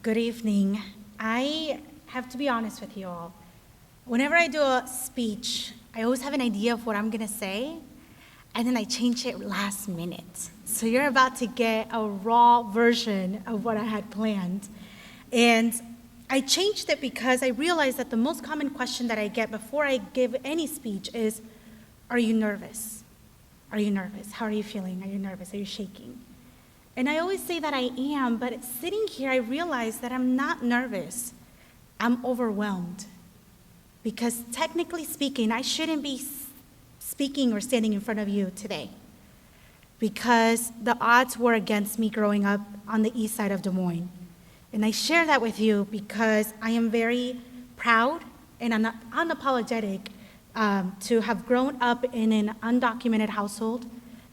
Good evening. I have to be honest with you all. Whenever I do a speech, I always have an idea of what I'm going to say, and then I change it last minute. So you're about to get a raw version of what I had planned. And I changed it because I realized that the most common question that I get before I give any speech is, are you nervous? Are you nervous? How are you feeling? Are you nervous? Are you shaking? And I always say that I am, but sitting here, I realize that I'm not nervous. I'm overwhelmed. Because technically speaking, I shouldn't be speaking or standing in front of you today. Because the odds were against me growing up on the east side of Des Moines. And I share that with you because I am very proud and unapologetic to have grown up in an undocumented household,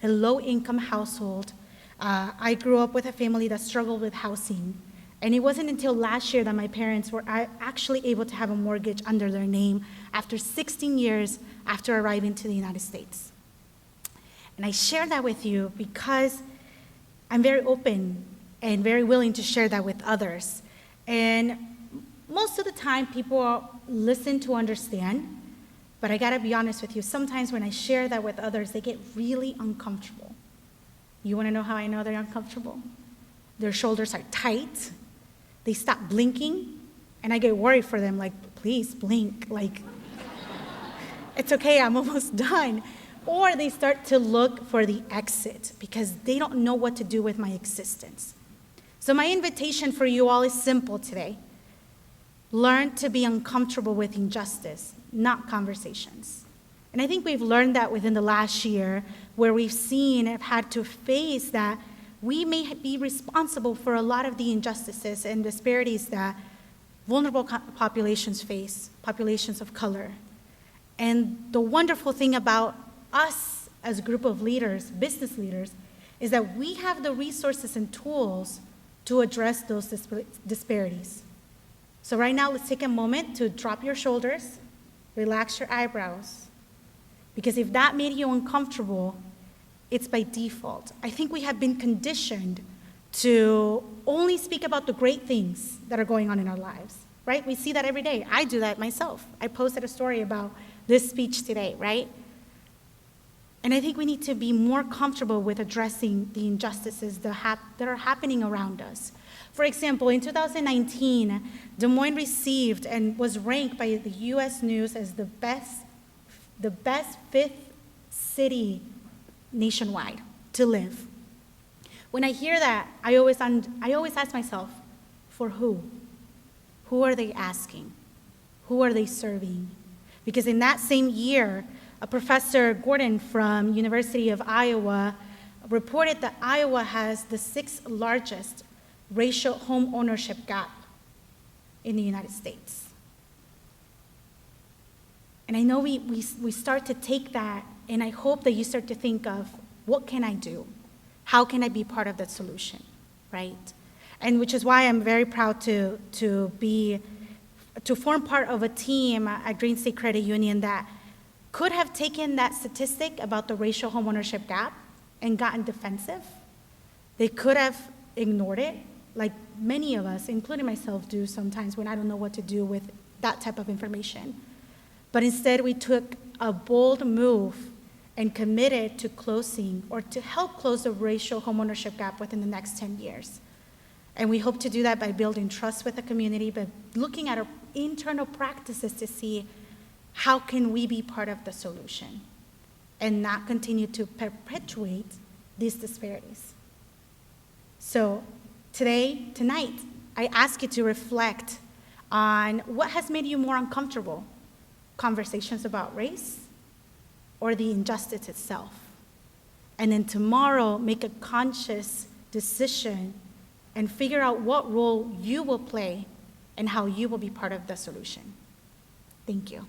a low-income household. I grew up with a family that struggled with housing. And it wasn't until last year that my parents were actually able to have a mortgage under their name after 16 years after arriving to the United States. And I share that with you because I'm very open and very willing to share that with others. And most of the time, people listen to understand, but I gotta be honest with you, sometimes when I share that with others, they get really uncomfortable. You wanna know how I know they're uncomfortable? Their shoulders are tight, they stop blinking, and I get worried for them, like, please blink, like, it's okay, I'm almost done. Or they start to look for the exit because they don't know what to do with my existence. So my invitation for you all is simple today. Learn to be uncomfortable with injustice, not conversations. And I think we've learned that within the last year, where we've seen and have had to face that we may be responsible for a lot of the injustices and disparities that vulnerable populations face, populations of color. And the wonderful thing about us as a group of leaders, business leaders, is that we have the resources and tools to address those disparities. So right now, let's take a moment to drop your shoulders, relax your eyebrows, because if that made you uncomfortable, it's by default. I think we have been conditioned to only speak about the great things that are going on in our lives, right? We see that every day. I do that myself. I posted a story about this speech today, right? And I think we need to be more comfortable with addressing the injustices that are happening around us. For example, in 2019, Des Moines received and was ranked by the US News as the best fifth city nationwide to live. When I hear that, I always ask myself, for who? Who are they asking? Who are they serving? Because in that same year, Professor Gordon from University of Iowa reported that Iowa has the 6th largest racial home ownership gap in the United States. And I know we start to take that, and I hope that you start to think of, what can I do? How can I be part of that solution, right? And which is why I'm very proud to form part of a team at Green State Credit Union that could have taken that statistic about the racial homeownership gap and gotten defensive. They could have ignored it, like many of us, including myself, do sometimes when I don't know what to do with that type of information. But instead, we took a bold move and committed to closing or to help close the racial homeownership gap within the next 10 years. And we hope to do that by building trust with the community, but looking at our internal practices to see how can we be part of the solution and not continue to perpetuate these disparities. So tonight, I ask you to reflect on what has made you more uncomfortable. Conversations about race or the injustice itself. And then tomorrow, make a conscious decision and figure out what role you will play and how you will be part of the solution. Thank you.